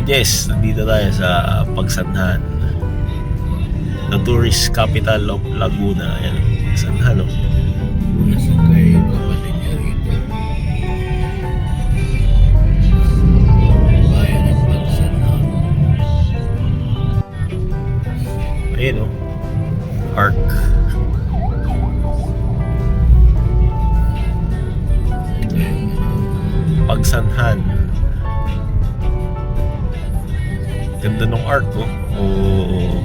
Yes, nandito tayo sa Pagsanhan, the tourist capital of Laguna. Ayan, Pagsanhan, no? Nasa kay kapatid niya rito. Bayan ng Pagsanhan. Ayan, no? Park. Pagsanhan. Ganda nung art, oh. Oh,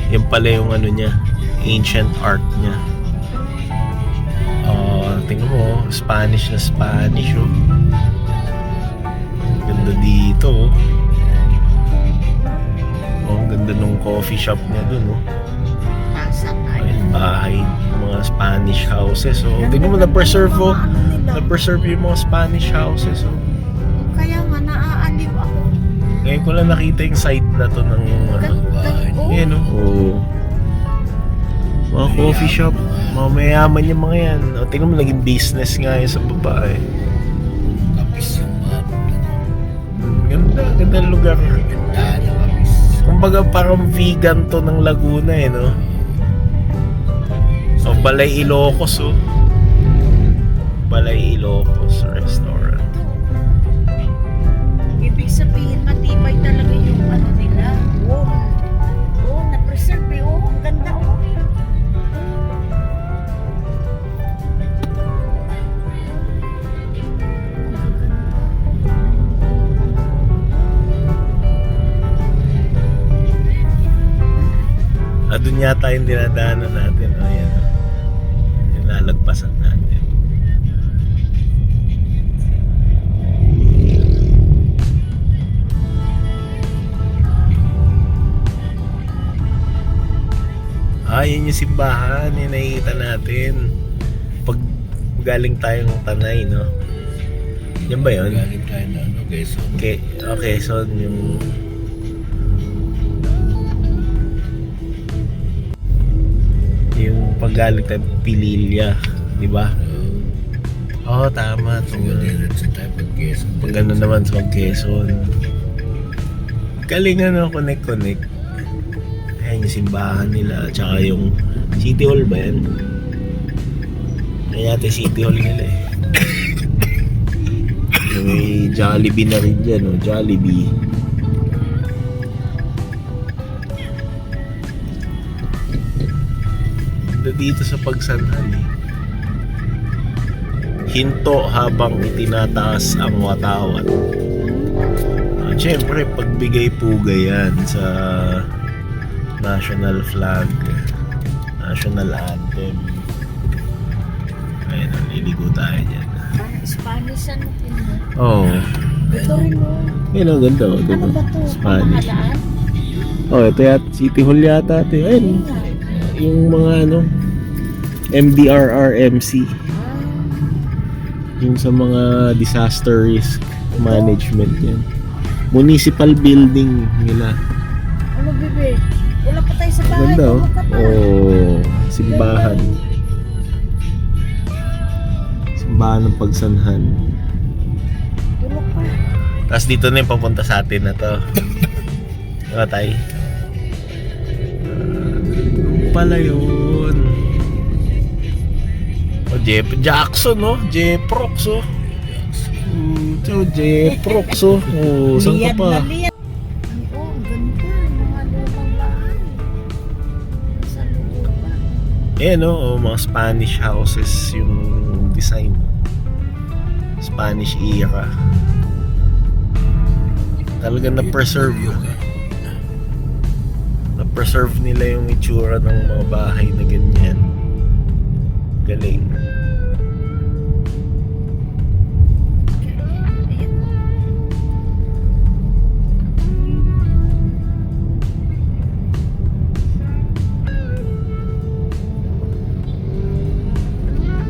yan pala yung ano niya, ancient art niya. Tingnan mo, Spanish na Spanish, oh. Ganda dito, oh. Oh, ang ganda nung coffee shop niya dun, oh. Ayun, bahay, mga Spanish houses, oh. Tingnan mo, na-preserve, oh. Na-preserve yung mga Spanish houses, oh. Kaya nga, naaaliw ako. Ngayon ko lang nakita yung side na to ng ano. Ayan, oh. Mga coffee shop, mga mayaman yung mga yan. O, tingnan mo, naging business nga yun sa babae. Kapis yung map. Ganda lugar. Ganda na kapis. Kumbaga parang vegan to ng Laguna, eh, no? So, Balay Ilocos, oh. Balay Ilocos Restaurant. Ibig sabihin, matibay talaga yung ano nila. Oh, na-preserve eh. Oh, ang ganda oh. Doon yata yung dinadaanan natin. O, yan. Yung lalagpasan natin. Yun yung simbahan. Yung nakikita natin. Pag galing tayong Tanay, no? Yan ba yun? Galing tayo na ano, Quezon. Okay, so yung... yung paggaling tayo Pililya, di ba? Oo, tama. So, diretso tayo pag Quezon. Pag ano naman sa Quezon. Galing ano, connect. Ayan yung simbahan nila. Tsaka yung City Hall ba yan? Ayan yata City Hall nila eh. May Jollibee na rin dyan, oh. Jollibee. Dito sa Pagsanhan, eh. Hinto habang itinataas ang watawat. Siyempre, pagbigay pugay yan sa national flag, national anthem. Ayun, naliligo tayo dyan. Spanish ano din mo? Oo. Ito rin mo. Yun ang ganda, oh, Ano diba? ba ito? Spanish. Pamahalaan? Oh, ito yata, City Hall yata ito. Ayun, yung mga ano, MDRRMC. Yung sa mga disaster risk management yan. Municipal building nila. Ano bebe? Wala pa tayo sa bahay. Ganda, oh. Tulog ka pa. Oh, simbahan. Simbahan ng Pagsanhan. Tulog pa. Tapos dito na yung papunta sa atin na to. Diba tayo? Pala yun. O, Jackson, no? Jeprox, oh. So, Jeprox, oh. Oh, saan ka Liyad pa? na liyad. Oo, ang ganda. Mga lumang bahay. Sa looban. Ayan, no? Oh, mga Spanish houses yung design. Spanish era. Talagang na-preserve. Na-preserve nila yung itsura ng mga bahay na ganyan. Galing. Ayan.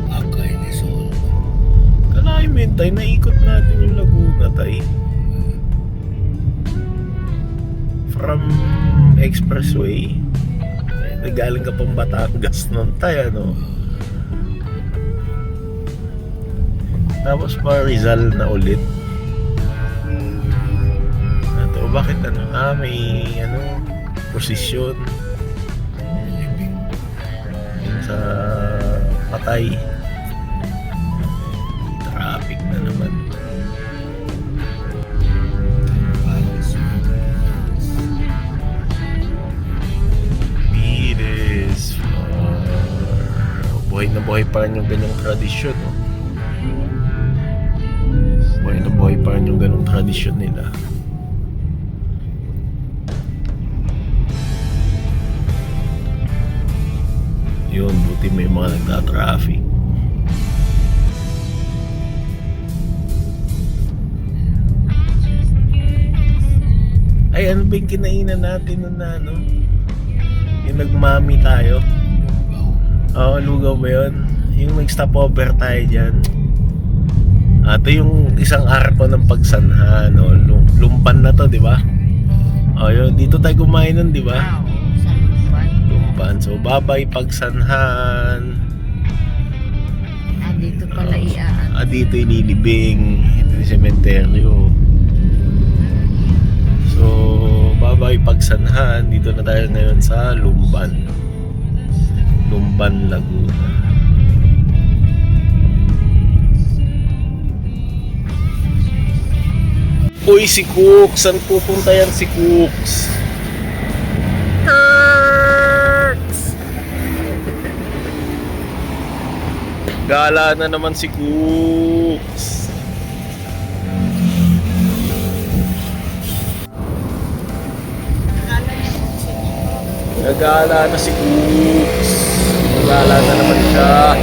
Akay ni Sol. Kalahin tayo, naikot natin yung Laguna tayo. From Expressway. Nagaling ka pang Batangas nun tayo, no? Tapos pa Rizal na ulit. Ito, bakit ano? May prosesyon. Libing. Yun sa patay. Traffic na naman. Palis. It is far. Buhay na buhay pa rin yung ganyang tradisyon. No? Buhay na buhay pa rin yung ganyang tradisyon nila. Yun, buti may mga nagta-traffic. Ay, ano ba yung kinainan natin nun na ano? Yung nagmami tayo. Oo, lugaw ba yun? Yung nag-stopover tayo dyan. Ito yung isang arko ng Pagsanhan. No? Lumban na to, di ba? Yun. Dito tayo kumain nun, di ba? Sa Lumban. Lumban. So, babay Pagsanhan. Dito pala iaan. Dito ililibing. Ito yung sementeryo. So, babay Pagsanhan. Dito na tayo ngayon sa Lumban. Lumban, Laguna. Uy, si Cooks! Saan pupunta yan si Cooks? Cooks! Gala na naman si Cooks. Nagala na si Cooks. Nagala na naman siya.